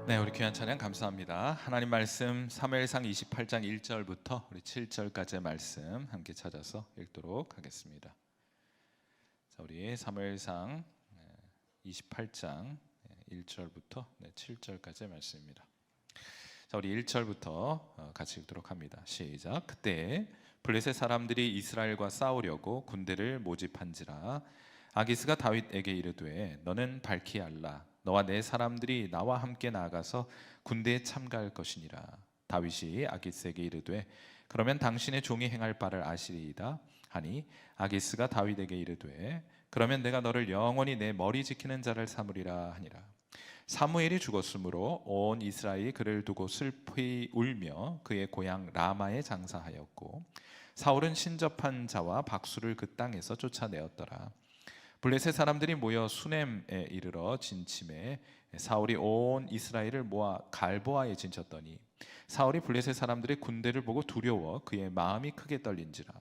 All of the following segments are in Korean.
네, 우리 귀한 찬양 감사합니다. 하나님 말씀 사무엘상 28장 1절부터 우리 7절까지의 말씀 함께 찾아서 읽도록 하겠습니다. 자, 우리 사무엘상 28장 1절부터 7절까지의 말씀입니다. 자, 우리 1절부터 같이 읽도록 합니다. 시작. 그때 블레셋 사람들이 이스라엘과 싸우려고 군대를 모집한지라 아기스가 다윗에게 이르되 너는 밝히 알라. 너와 내 사람들이 나와 함께 나아가서 군대에 참가할 것이니라. 다윗이 아기스에게 이르되 그러면 당신의 종이 행할 바를 아시리이다 하니 아기스가 다윗에게 이르되 그러면 내가 너를 영원히 내 머리 지키는 자를 삼으리라 하니라. 사무엘이 죽었으므로 온 이스라엘이 그를 두고 슬피 울며 그의 고향 라마에 장사하였고 사울은 신접한 자와 박수를 그 땅에서 쫓아내었더라. 블레셋 사람들이 모여 수넴에 이르러 진침해 사울이 온 이스라엘을 모아 갈보아에 진쳤더니 사울이 블레셋 사람들의 군대를 보고 두려워 그의 마음이 크게 떨린지라.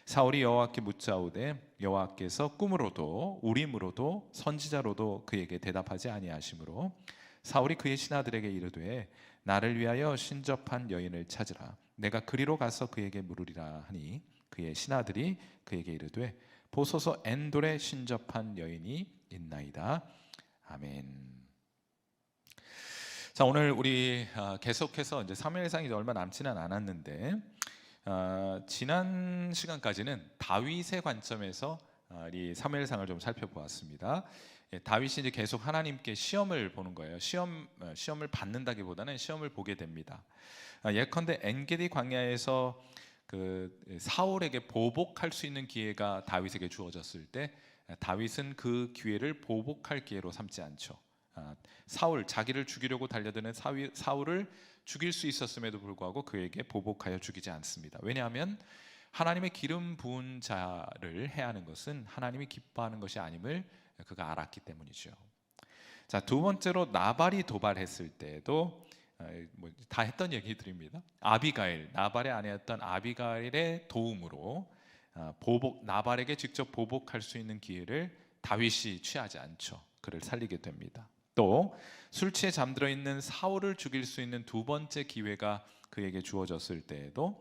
사울이 여호와께 묻자오되 여호와께서 꿈으로도 우림으로도 선지자로도 그에게 대답하지 아니하시므로 사울이 그의 신하들에게 이르되 나를 위하여 신접한 여인을 찾으라. 내가 그리로 가서 그에게 물으리라 하니 그의 신하들이 그에게 이르되 보소서 엔돌에 신접한 여인이 있나이다. 아멘. 자, 오늘 우리 계속해서 이제 사무엘상이 얼마 남지는 않았는데 지난 시간까지는 다윗의 관점에서 이 사무엘상을 좀 살펴보았습니다. 다윗이 이제 계속 하나님께 시험을 보는 거예요. 시험을 받는다기보다는 시험을 보게 됩니다. 예컨대 엔게디 광야에서 그 사울에게 보복할 수 있는 기회가 다윗에게 주어졌을 때 다윗은 그 기회를 보복할 기회로 삼지 않죠. 사울, 자기를 죽이려고 달려드는 사울을 죽일 수 있었음에도 불구하고 그에게 보복하여 죽이지 않습니다. 왜냐하면 하나님의 기름 부은 자를 해하는 것은 하나님이 기뻐하는 것이 아님을 그가 알았기 때문이죠. 자, 두 번째로 나발이 도발했을 때도 다 했던 얘기들입니다. 아비가일, 나발의 아내였던 아비가일의 도움으로 나발에게 직접 보복할 수 있는 기회를 다윗이 취하지 않죠. 그를 살리게 됩니다. 또 술 취해 잠들어 있는 사울을 죽일 수 있는 두 번째 기회가 그에게 주어졌을 때에도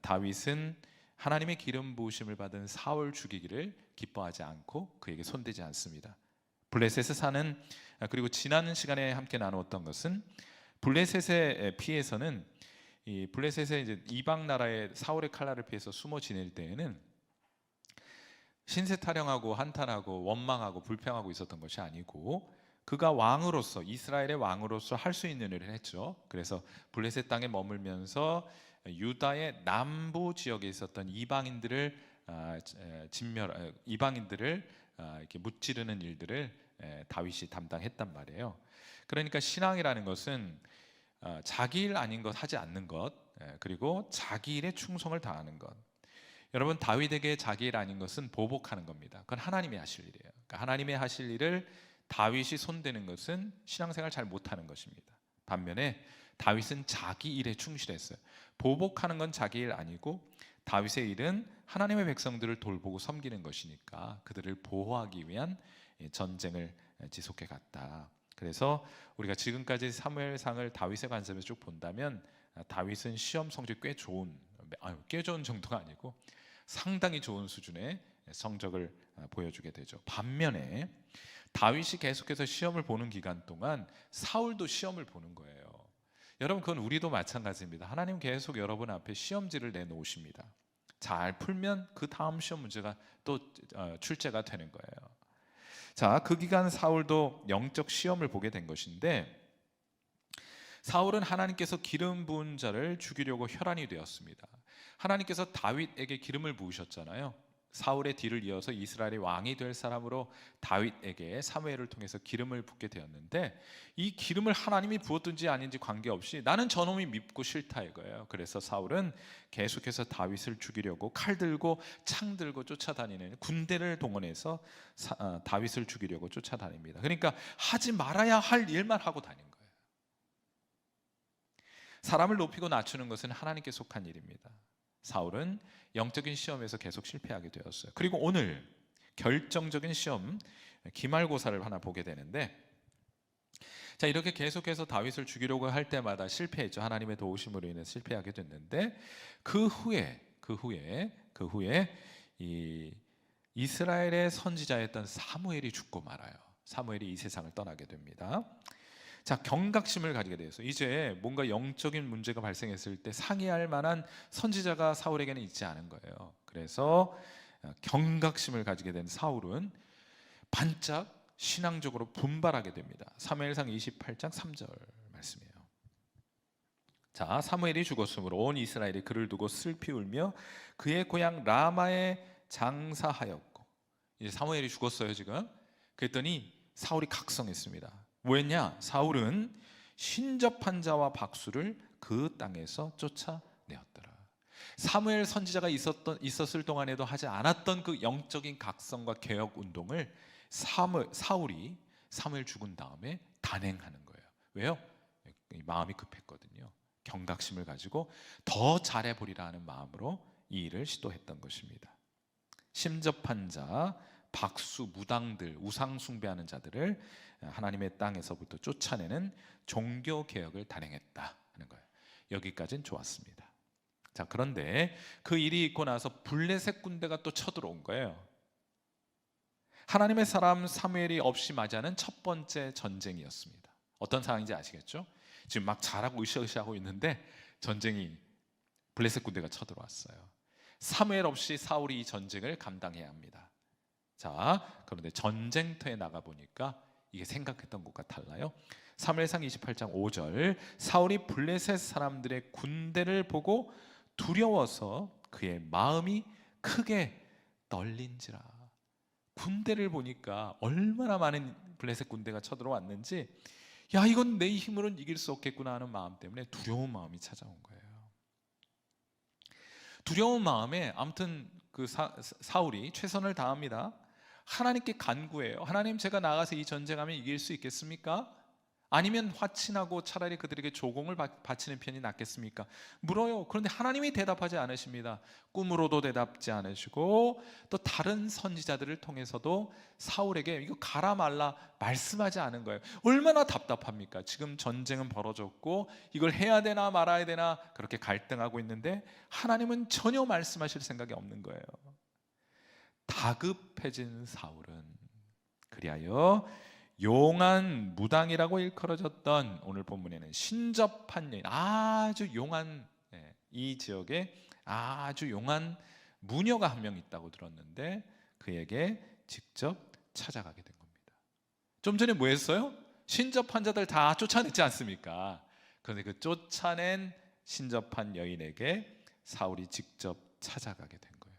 다윗은 하나님의 기름 부으심을 받은 사울 죽이기를 기뻐하지 않고 그에게 손대지 않습니다. 블레셋에 사는 그리고 지난 시간에 함께 나누었던 것은 블레셋의 피해서는 이 블레셋의 이제 이방 나라의 사울의 칼날을 피해서 숨어 지낼 때에는 신세 타령하고 한탄하고 원망하고 불평하고 있었던 것이 아니고 그가 왕으로서 이스라엘의 왕으로서 할 수 있는 일을 했죠. 그래서 블레셋 땅에 머물면서 유다의 남부 지역에 있었던 이방인들을 이렇게 무찌르는 일들을 다윗이 담당했단 말이에요. 그러니까 신앙이라는 것은 자기 일 아닌 것 하지 않는 것, 그리고 자기 일에 충성을 다하는 것. 여러분, 다윗에게 자기 일 아닌 것은 보복하는 겁니다. 그건 하나님이 하실 일이에요. 그러니까 하나님이 하실 일을 다윗이 손대는 것은 신앙생활 잘 못하는 것입니다. 반면에 다윗은 자기 일에 충실했어요. 보복하는 건 자기 일 아니고 다윗의 일은 하나님의 백성들을 돌보고 섬기는 것이니까 그들을 보호하기 위한 전쟁을 지속해 갔다. 그래서 우리가 지금까지 사무엘상을 다윗의 관점에서 쭉 본다면 다윗은 시험 성적이 꽤 좋은 정도가 아니고 상당히 좋은 수준의 성적을 보여주게 되죠. 반면에 다윗이 계속해서 시험을 보는 기간 동안 사울도 시험을 보는 거예요. 여러분, 그건 우리도 마찬가지입니다. 하나님 계속 여러분 앞에 시험지를 내놓으십니다. 잘 풀면 그 다음 시험 문제가 또 출제가 되는 거예요. 자, 그 기간 사울도 영적 시험을 보게 된 것인데 사울은 하나님께서 기름 부은 자를 죽이려고 혈안이 되었습니다. 하나님께서 다윗에게 기름을 부으셨잖아요. 사울의 뒤를 이어서 이스라엘의 왕이 될 사람으로 다윗에게 사무엘을 통해서 기름을 붓게 되었는데 이 기름을 하나님이 부었든지 아닌지 관계없이 나는 저놈이 밉고 싫다 이거예요. 그래서 사울은 계속해서 다윗을 죽이려고 칼 들고 창 들고 쫓아다니는 군대를 동원해서 다윗을 죽이려고 쫓아다닙니다. 그러니까 하지 말아야 할 일만 하고 다닌 거예요. 사람을 높이고 낮추는 것은 하나님께 속한 일입니다. 사울은 영적인 시험에서 계속 실패하게 되었어요. 그리고 오늘 결정적인 시험 기말고사를 하나 보게 되는데 자, 이렇게 계속해서 다윗을 죽이려고 할 때마다 실패했죠. 하나님의 도우심으로 인해 실패하게 됐는데 그 후에 이 이스라엘의 선지자였던 사무엘이 죽고 말아요. 사무엘이 이 세상을 떠나게 됩니다. 자, 경각심을 가지게 돼서 이제 뭔가 영적인 문제가 발생했을 때 상의할 만한 선지자가 사울에게는 있지 않은 거예요. 그래서 경각심을 가지게 된 사울은 반짝 신앙적으로 분발하게 됩니다. 사무엘상 28장 3절 말씀이에요. 자, 사무엘이 죽었으므로 온 이스라엘이 그를 두고 슬피 울며 그의 고향 라마에 장사하였고, 이제 사무엘이 죽었어요 지금. 그랬더니 사울이 각성했습니다. 뭐했냐? 사울은 신접한 자와 박수를 그 땅에서 쫓아내었더라. 사무엘 선지자가 있었을 동안에도 하지 않았던 그 영적인 각성과 개혁 운동을 사울이 사무엘 죽은 다음에 단행하는 거예요. 왜요? 마음이 급했거든요. 경각심을 가지고 더 잘해보리라 하는 마음으로 이 일을 시도했던 것입니다. 심접한 자, 박수, 무당들, 우상 숭배하는 자들을 하나님의 땅에서부터 쫓아내는 종교 개혁을 단행했다 하는 거예요. 여기까지는 좋았습니다. 자, 그런데 그 일이 있고 나서 블레셋 군대가 또 쳐들어온 거예요. 하나님의 사람 사무엘이 없이 맞이하는 첫 번째 전쟁이었습니다. 어떤 상황인지 아시겠죠? 지금 막 잘하고 으쌰으쌰하고 있는데 전쟁이, 블레셋 군대가 쳐들어왔어요. 사무엘 없이 사울이 이 전쟁을 감당해야 합니다. 자, 그런데 전쟁터에 나가 보니까 이게 생각했던 것과 달라요. 사무엘상 28장 5절, 사울이 블레셋 사람들의 군대를 보고 두려워서 그의 마음이 크게 떨린지라. 군대를 보니까 얼마나 많은 블레셋 군대가 쳐들어왔는지, 야, 이건 내 힘으로는 이길 수 없겠구나 하는 마음 때문에 두려운 마음이 찾아온 거예요. 두려운 마음에 아무튼 그 사울이 최선을 다합니다. 하나님께 간구해요. 하나님, 제가 나가서 이 전쟁하면 이길 수 있겠습니까? 아니면 화친하고 차라리 그들에게 조공을 바치는 편이 낫겠습니까? 물어요. 그런데 하나님이 대답하지 않으십니다. 꿈으로도 대답지 않으시고 또 다른 선지자들을 통해서도 사울에게 이거 가라 말라 말씀하지 않은 거예요. 얼마나 답답합니까? 지금 전쟁은 벌어졌고 이걸 해야 되나 말아야 되나 그렇게 갈등하고 있는데 하나님은 전혀 말씀하실 생각이 없는 거예요. 다급해진 사울은 그리하여 용한 무당이라고 일컬어졌던, 오늘 본문에는 신접한 여인, 아주 용한, 이 지역에 아주 용한 무녀가 한 명 있다고 들었는데 그에게 직접 찾아가게 된 겁니다. 좀 전에 뭐 했어요? 신접한 자들 다 쫓아냈지 않습니까? 그런데 그 쫓아낸 신접한 여인에게 사울이 직접 찾아가게 된 거예요.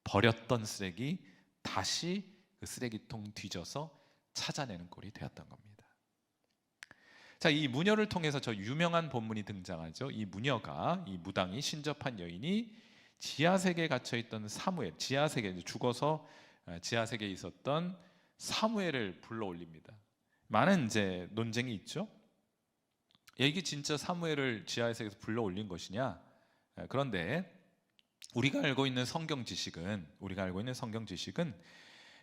버렸던 쓰레기 다시 그 쓰레기통 뒤져서 찾아내는 꼴이 되었던 겁니다. 자, 이 무녀를 통해서 저 유명한 본문이 등장하죠. 이 무녀가, 이 무당이, 신접한 여인이 지하세계에 갇혀있던 사무엘, 지하세계에 죽어서 지하세계에 있었던 사무엘을 불러올립니다. 많은 이제 논쟁이 있죠. 이게 진짜 사무엘을 지하세계에서 불러올린 것이냐? 그런데 우리가 알고 있는 성경 지식은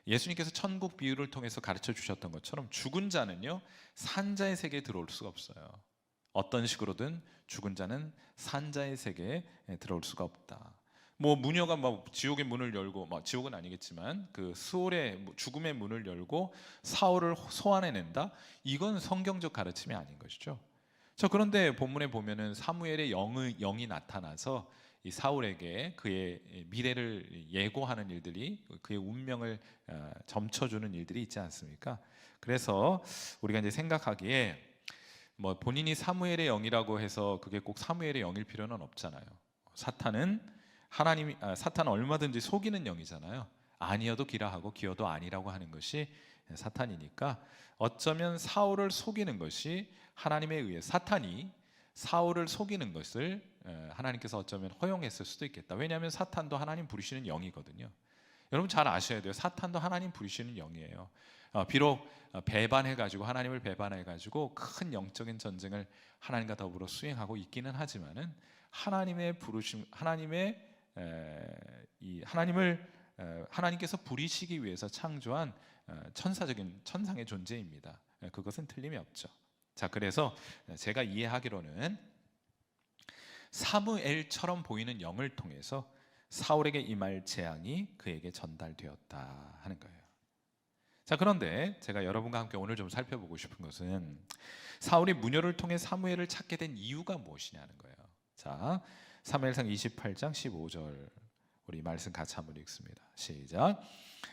예수님께서 천국 비유를 통해서 가르쳐 주셨던 것처럼 죽은 자는요, 산자의 세계에 들어올 수가 없어요. 어떤 식으로든 죽은 자는 산자의 세계에 들어올 수가 없다. 뭐 무녀가 막 지옥의 문을 열고, 지옥은 아니겠지만 그 수월의 죽음의 문을 열고 사울을 소환해낸다. 이건 성경적 가르침이 아닌 것이죠. 자, 그런데 본문에 보면은 사무엘의 영이 나타나서 이 사울에게 그의 미래를 예고하는 일들이, 그의 운명을 점쳐주는 일들이 있지 않습니까? 그래서 우리가 이제 생각하기에 뭐 본인이 사무엘의 영이라고 해서 그게 꼭 사무엘의 영일 필요는 없잖아요. 사탄은 얼마든지 속이는 영이잖아요. 아니어도 기라하고 기어도 아니라고 하는 것이 사탄이니까 어쩌면 사울을 속이는 것이 하나님에 의해, 사탄이 사울을 속이는 것을 하나님께서 어쩌면 허용했을 수도 있겠다. 왜냐하면 사탄도 하나님 부르시는 영이거든요. 여러분 잘 아셔야 돼요. 사탄도 하나님 부르시는 영이에요. 비록 배반해가지고, 하나님을 배반해가지고 큰 영적인 전쟁을 하나님과 더불어 수행하고 있기는 하지만은 하나님의 부르심, 하나님께서 부리시기 위해서 창조한 천상의 존재입니다. 그것은 틀림이 없죠. 자, 그래서 제가 이해하기로는 사무엘처럼 보이는 영을 통해서 사울에게 임할 재앙이 그에게 전달되었다 하는 거예요. 자, 그런데 제가 여러분과 함께 오늘 좀 살펴보고 싶은 것은 사울이 무녀를 통해 사무엘을 찾게 된 이유가 무엇이냐는 거예요. 자, 사무엘상 28장 15절 우리 말씀 같이 한번 읽습니다. 시작.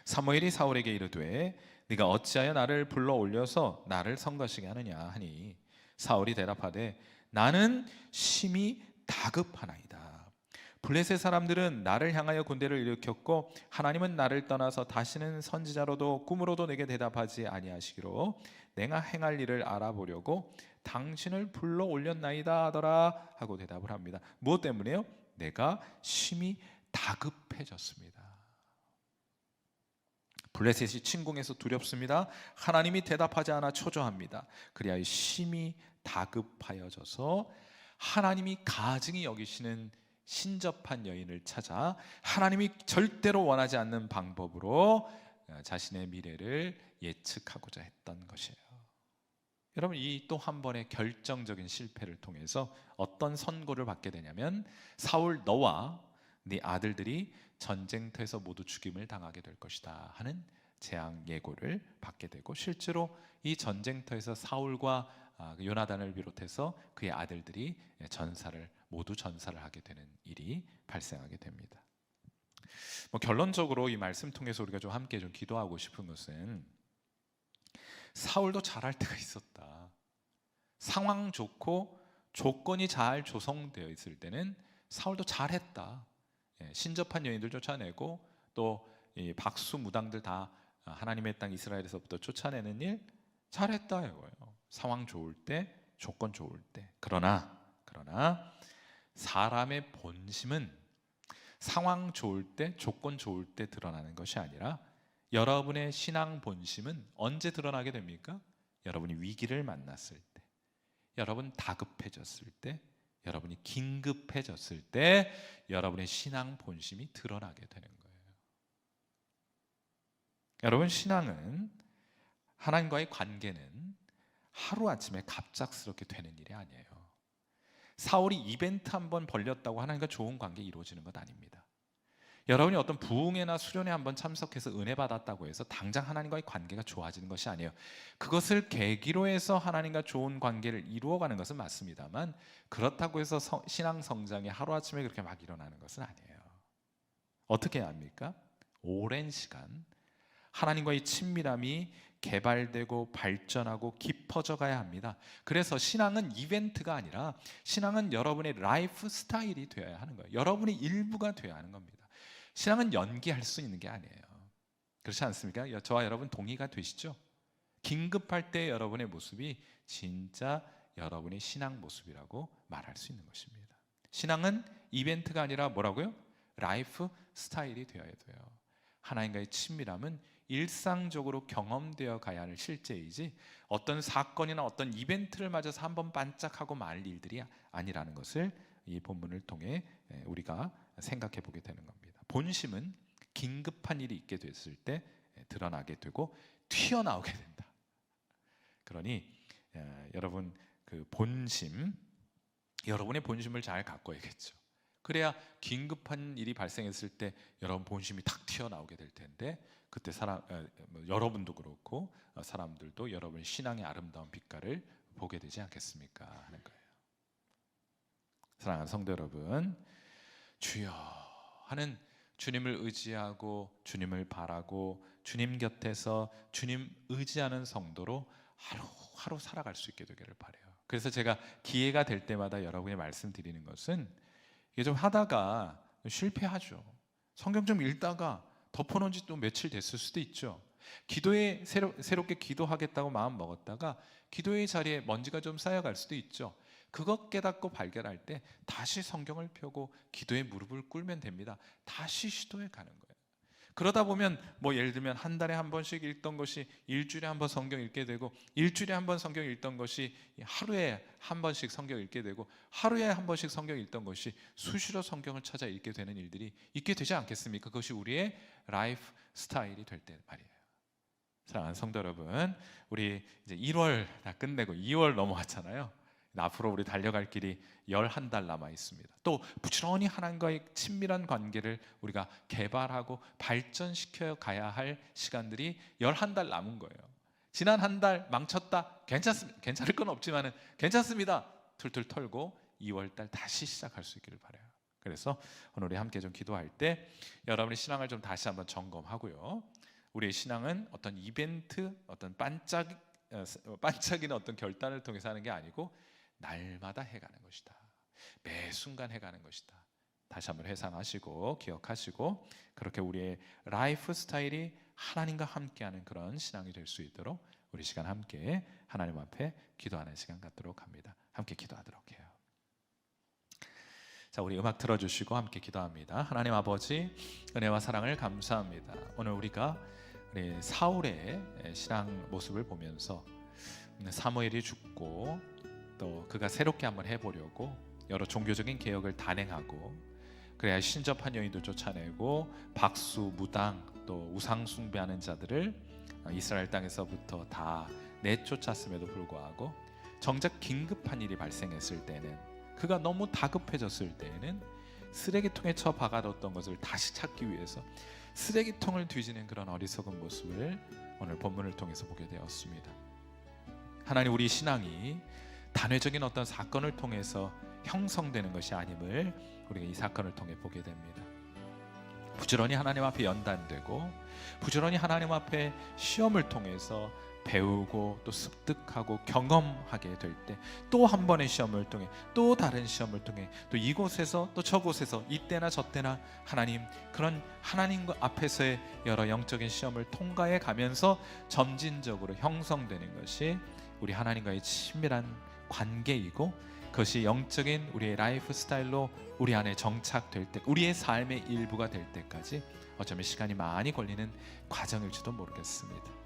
사무엘이 사울에게 이르되 네가 어찌하여 나를 불러 올려서 나를 선거하시게 하느냐 하니 사울이 대답하되 나는 심히 다급하나이다. 블레셋 사람들은 나를 향하여 군대를 일으켰고 하나님은 나를 떠나서 다시는 선지자로도 꿈으로도 내게 대답하지 아니하시기로 내가 행할 일을 알아보려고 당신을 불러 올렸나이다 하더라 하고 대답을 합니다. 무엇 때문에요? 내가 심히 다급해졌습니다. 블레셋이 침공해서 두렵습니다. 하나님이 대답하지 않아 초조합니다. 그리하여 심히 다급하여져서 하나님이 가증히 여기시는 신접한 여인을 찾아 하나님이 절대로 원하지 않는 방법으로 자신의 미래를 예측하고자 했던 것이에요. 여러분, 이 또 한 번의 결정적인 실패를 통해서 어떤 선고를 받게 되냐면 사울 너와 네 아들들이 전쟁터에서 모두 죽임을 당하게 될 것이다 하는 재앙 예고를 받게 되고, 실제로 이 전쟁터에서 사울과 요나단을 비롯해서 그의 아들들이 모두 전사를 하게 되는 일이 발생하게 됩니다. 결론적으로 이 말씀 통해서 우리가 좀 함께 좀 기도하고 싶은 것은 사울도 잘할 때가 있었다. 상황 좋고 조건이 잘 조성되어 있을 때는 사울도 잘했다. 신접한 여인들 쫓아내고 또 이 박수 무당들 다 하나님의 땅 이스라엘에서부터 쫓아내는 일 잘했다 이거예요. 상황 좋을 때, 조건 좋을 때. 그러나 사람의 본심은 상황 좋을 때, 조건 좋을 때 드러나는 것이 아니라 여러분의 신앙 본심은 언제 드러나게 됩니까? 여러분이 위기를 만났을 때, 여러분 다급해졌을 때, 여러분이 긴급해졌을 때 여러분의 신앙 본심이 드러나게 되는 거예요. 여러분, 신앙은, 하나님과의 관계는 하루아침에 갑작스럽게 되는 일이 아니에요. 사울이 이벤트 한번 벌렸다고 하나님과 좋은 관계 이루어지는 것 아닙니다. 여러분이 어떤 부흥회나 수련회 한번 참석해서 은혜 받았다고 해서 당장 하나님과의 관계가 좋아지는 것이 아니에요. 그것을 계기로 해서 하나님과 좋은 관계를 이루어가는 것은 맞습니다만, 그렇다고 해서 신앙 성장이 하루아침에 그렇게 막 일어나는 것은 아니에요. 어떻게 해야 합니까? 오랜 시간 하나님과의 친밀함이 개발되고 발전하고 깊어져 가야 합니다. 그래서 신앙은 이벤트가 아니라 신앙은 여러분의 라이프 스타일이 되어야 하는 거예요. 여러분의 일부가 되어야 하는 겁니다. 신앙은 연기할 수 있는 게 아니에요. 그렇지 않습니까? 저와 여러분 동의가 되시죠? 긴급할 때 여러분의 모습이 진짜 여러분의 신앙 모습이라고 말할 수 있는 것입니다. 신앙은 이벤트가 아니라 뭐라고요? 라이프 스타일이 되어야 돼요. 하나님과의 친밀함은 일상적으로 경험되어 가야 하는 실제이지 어떤 사건이나 어떤 이벤트를 맞아서 한번 반짝하고 말 일들이 아니라는 것을 이 본문을 통해 우리가 생각해 보게 되는 겁니다. 본심은 긴급한 일이 있게 됐을 때 드러나게 되고 튀어나오게 된다. 그러니 여러분 그 본심, 여러분의 본심을 잘 가꿔야겠죠. 그래야 긴급한 일이 발생했을 때 여러분 본심이 탁 튀어나오게 될 텐데, 그때 여러분도 그렇고 사람들도 여러분의 신앙의 아름다운 빛깔을 보게 되지 않겠습니까 하는 거예요. 사랑하는 성도 여러분, 주여 하는 주님을 의지하고 주님을 바라고 주님 곁에서 주님 의지하는 성도로 하루하루 살아갈 수 있게 되기를 바라요. 그래서 제가 기회가 될 때마다 여러분이 말씀드리는 것은, 이게 좀 하다가 실패하죠. 성경 좀 읽다가 덮어놓은 지 또 며칠 됐을 수도 있죠. 기도에 새롭게 기도하겠다고 마음 먹었다가 기도의 자리에 먼지가 좀 쌓여갈 수도 있죠. 그것 깨닫고 발견할 때 다시 성경을 펴고 기도에 무릎을 꿇으면 됩니다. 다시 시도해 가는 거예요. 그러다 보면 예를 들면 한 달에 한 번씩 읽던 것이 일주일에 한 번 성경 읽게 되고, 일주일에 한 번 성경 읽던 것이 하루에 한 번씩 성경 읽게 되고, 하루에 한 번씩 성경 읽던 것이 수시로 성경을 찾아 읽게 되는 일들이 있게 되지 않겠습니까? 그것이 우리의 라이프 스타일이 될 때 말이에요. 사랑하는 성도 여러분, 우리 이제 1월 다 끝내고 2월 넘어왔잖아요. 앞으로 우리 달려갈 길이 11달 남아 있습니다. 또 부지런히 하나님과의 친밀한 관계를 우리가 개발하고 발전시켜 가야 할 시간들이 11달 남은 거예요. 지난 한 달 망쳤다, 괜찮습니다. 괜찮을 건 없지만은 괜찮습니다. 툴툴 털고 2월달 다시 시작할 수 있기를 바라요. 그래서 오늘 우리 함께 좀 기도할 때 여러분의 신앙을 좀 다시 한번 점검하고요. 우리의 신앙은 어떤 이벤트, 어떤 반짝이는 어떤 결단을 통해서 하는 게 아니고 날마다 해가는 것이다. 매 순간 해가는 것이다. 다시 한번 회상하시고 기억하시고 그렇게 우리의 라이프 스타일이 하나님과 함께하는 그런 신앙이 될 수 있도록 우리 시간 함께 하나님 앞에 기도하는 시간 갖도록 합니다. 함께 기도하도록 해요. 자, 우리 음악 틀어주시고 함께 기도합니다. 하나님 아버지, 은혜와 사랑을 감사합니다. 오늘 우리가 우리 사울의 신앙 모습을 보면서 사무엘이 죽고 또 그가 새롭게 한번 해보려고 여러 종교적인 개혁을 단행하고 그래야 신접한 여인도 쫓아내고 박수, 무당 또 우상 숭배하는 자들을 이스라엘 땅에서부터 다 내쫓았음에도 불구하고 정작 긴급한 일이 발생했을 때는 그가 너무 다급해졌을 때에는 쓰레기통에 처박아뒀던 것을 다시 찾기 위해서 쓰레기통을 뒤지는 그런 어리석은 모습을 오늘 본문을 통해서 보게 되었습니다. 하나님, 우리 신앙이 단회적인 어떤 사건을 통해서 형성되는 것이 아님을 우리가 이 사건을 통해 보게 됩니다. 부지런히 하나님 앞에 연단되고 부지런히 하나님 앞에 시험을 통해서 배우고 또 습득하고 경험하게 될 때 또 한 번의 시험을 통해 또 다른 시험을 통해 또 이곳에서 또 저곳에서 이때나 저때나 하나님, 그런 하나님과 앞에서의 여러 영적인 시험을 통과해 가면서 점진적으로 형성되는 것이 우리 하나님과의 친밀한 관계이고 그것이 영적인 우리의 라이프 스타일로 우리 안에 정착될 때, 우리의 삶의 일부가 될 때까지 어쩌면 시간이 많이 걸리는 과정일지도 모르겠습니다.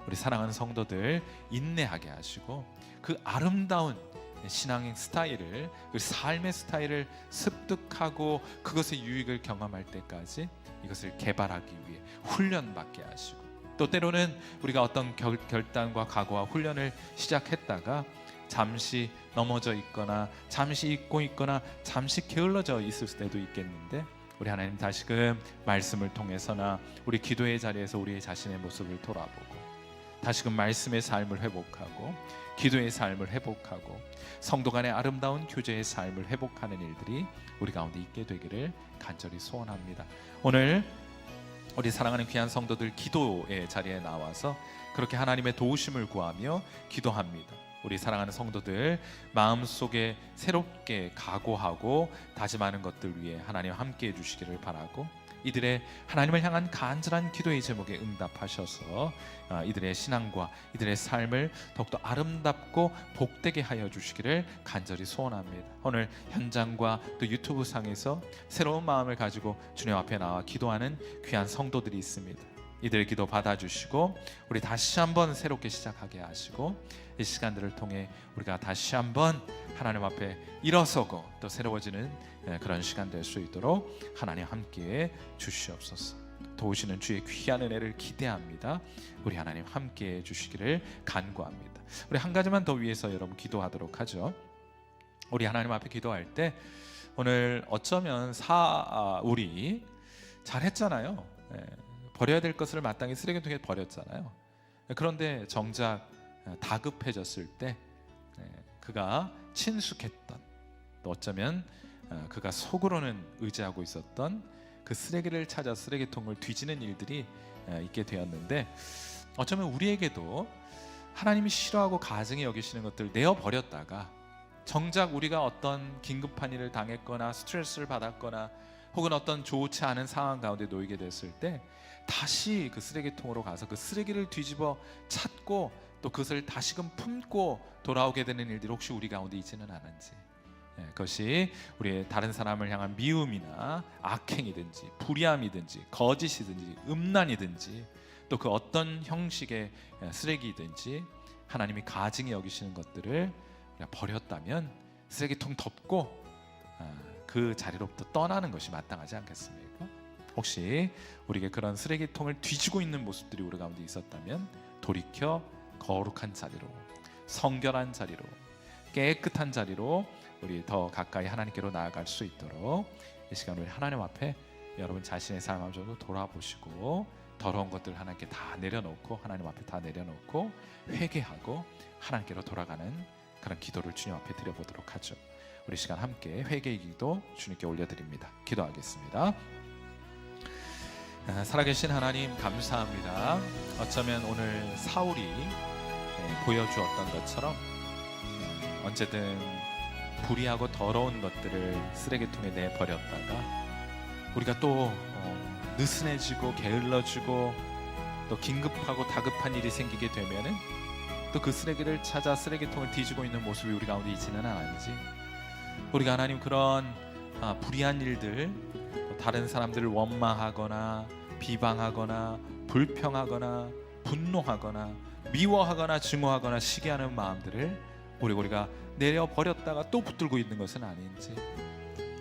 우리 사랑하는 성도들 인내하게 하시고 그 아름다운 신앙의 스타일을, 그 삶의 스타일을 습득하고 그것의 유익을 경험할 때까지 이것을 개발하기 위해 훈련받게 하시고, 또 때로는 우리가 어떤 결단과 각오와 훈련을 시작했다가 잠시 넘어져 있거나 잠시 잊고 있거나 잠시 게을러져 있을 때도 있겠는데, 우리 하나님 다시금 말씀을 통해서나 우리 기도의 자리에서 우리 자신의 모습을 돌아보고 다시금 말씀의 삶을 회복하고 기도의 삶을 회복하고 성도 간의 아름다운 교제의 삶을 회복하는 일들이 우리 가운데 있게 되기를 간절히 소원합니다. 오늘 우리 사랑하는 귀한 성도들 기도의 자리에 나와서 그렇게 하나님의 도우심을 구하며 기도합니다. 우리 사랑하는 성도들 마음속에 새롭게 각오하고 다짐하는 것들 위해 하나님 함께 해주시기를 바라고, 이들의 하나님을 향한 간절한 기도의 제목에 응답하셔서 이들의 신앙과 이들의 삶을 더욱더 아름답고 복되게 하여 주시기를 간절히 소원합니다. 오늘 현장과 또 유튜브 상에서 새로운 마음을 가지고 주님 앞에 나와 기도하는 귀한 성도들이 있습니다. 이들의 기도 받아주시고 우리 다시 한번 새롭게 시작하게 하시고 이 시간들을 통해 우리가 다시 한번 하나님 앞에 일어서고 또 새로워지는 그런 시간 될 수 있도록 하나님 함께해 주시옵소서. 도우시는 주의 귀한 은혜를 기대합니다. 우리 하나님 함께해 주시기를 간구합니다. 우리 한 가지만 더 위해서 여러분 기도하도록 하죠. 우리 하나님 앞에 기도할 때 오늘 어쩌면 우리 잘했잖아요. 버려야 될 것을 마땅히 쓰레기통에 버렸잖아요. 그런데 정작 다급해졌을 때 그가 친숙했던, 또 어쩌면 그가 속으로는 의지하고 있었던 그 쓰레기를 찾아 쓰레기통을 뒤지는 일들이 있게 되었는데, 어쩌면 우리에게도 하나님이 싫어하고 가증히 여기시는 것들 내어버렸다가 정작 우리가 어떤 긴급한 일을 당했거나 스트레스를 받았거나 혹은 어떤 좋지 않은 상황 가운데 놓이게 됐을 때 다시 그 쓰레기통으로 가서 그 쓰레기를 뒤집어 찾고 또 그것을 다시금 품고 돌아오게 되는 일들이 혹시 우리 가운데 있지는 않은지, 그것이 우리의 다른 사람을 향한 미움이나 악행이든지 불의함이든지 거짓이든지 음란이든지 또 그 어떤 형식의 쓰레기이든지 하나님이 가증히 여기시는 것들을 우리가 버렸다면 쓰레기통 덮고 그 자리로부터 떠나는 것이 마땅하지 않겠습니까? 혹시 우리에게 그런 쓰레기통을 뒤지고 있는 모습들이 우리 가운데 있었다면 돌이켜 거룩한 자리로, 성결한 자리로, 깨끗한 자리로 우리 더 가까이 하나님께로 나아갈 수 있도록 이 시간 우리 하나님 앞에 여러분 자신의 삶을 좀 돌아보시고 더러운 것들 하나님께 다 내려놓고, 하나님 앞에 다 내려놓고 회개하고 하나님께로 돌아가는 그런 기도를 주님 앞에 드려보도록 하죠. 우리 시간 함께 회개의 기도 주님께 올려드립니다. 기도하겠습니다. 살아계신 하나님 감사합니다. 어쩌면 오늘 사울이 보여주었던 것처럼 언제든 불의하고 더러운 것들을 쓰레기통에 내버렸다가 우리가 또 느슨해지고 게을러지고 또 긴급하고 다급한 일이 생기게 되면은 또 그 쓰레기를 찾아 쓰레기통을 뒤지고 있는 모습이 우리 가운데 있지는 않은지, 우리가 하나님 그런 불의한 일들, 다른 사람들을 원망하거나 비방하거나 불평하거나 분노하거나 미워하거나 증오하거나 시기하는 마음들을 우리가 내려버렸다가 또 붙들고 있는 것은 아닌지,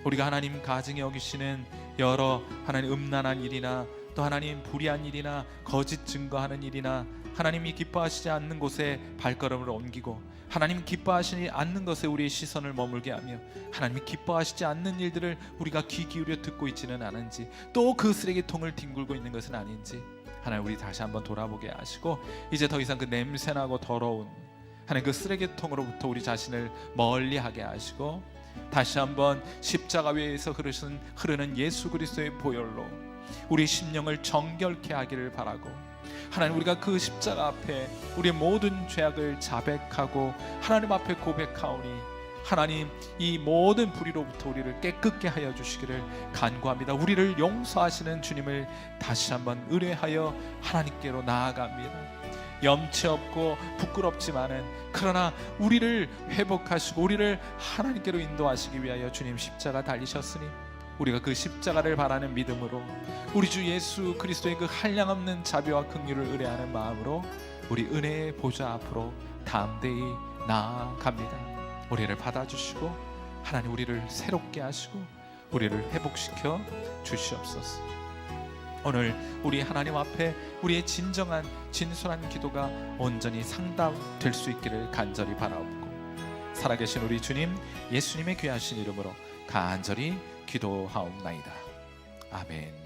우리가 하나님 가증히 여기시는 여러 하나님 음란한 일이나 또 하나님 불의한 일이나 거짓 증거하는 일이나 하나님이 기뻐하시지 않는 곳에 발걸음을 옮기고 하나님 기뻐하시지 않는 것에 우리의 시선을 머물게 하며 하나님이 기뻐하시지 않는 일들을 우리가 귀 기울여 듣고 있지는 않은지, 또 그 쓰레기통을 뒹굴고 있는 것은 아닌지 하나님 우리 다시 한번 돌아보게 하시고 이제 더 이상 그 냄새나고 더러운 하나님 그 쓰레기통으로부터 우리 자신을 멀리하게 하시고 다시 한번 십자가 위에서 흐르는 예수 그리스도의 보혈로 우리 심령을 정결케 하기를 바라고, 하나님 우리가 그 십자가 앞에 우리의 모든 죄악을 자백하고 하나님 앞에 고백하오니 하나님 이 모든 불의로부터 우리를 깨끗게 하여 주시기를 간구합니다. 우리를 용서하시는 주님을 다시 한번 의뢰하여 하나님께로 나아갑니다. 염치 없고 부끄럽지만은 그러나 우리를 회복하시고 우리를 하나님께로 인도하시기 위하여 주님 십자가 달리셨으니 우리가 그 십자가를 바라는 믿음으로 우리 주 예수 그리스도의 그 한량없는 자비와 긍휼을 의뢰하는 마음으로 우리 은혜의 보좌 앞으로 담대히 나아갑니다. 우리를 받아주시고 하나님 우리를 새롭게 하시고 우리를 회복시켜 주시옵소서. 오늘 우리 하나님 앞에 우리의 진정한 진솔한 기도가 온전히 상담될 수 있기를 간절히 바라옵고, 살아계신 우리 주님 예수님의 귀하신 이름으로 간절히 기도하옵나이다. 아멘.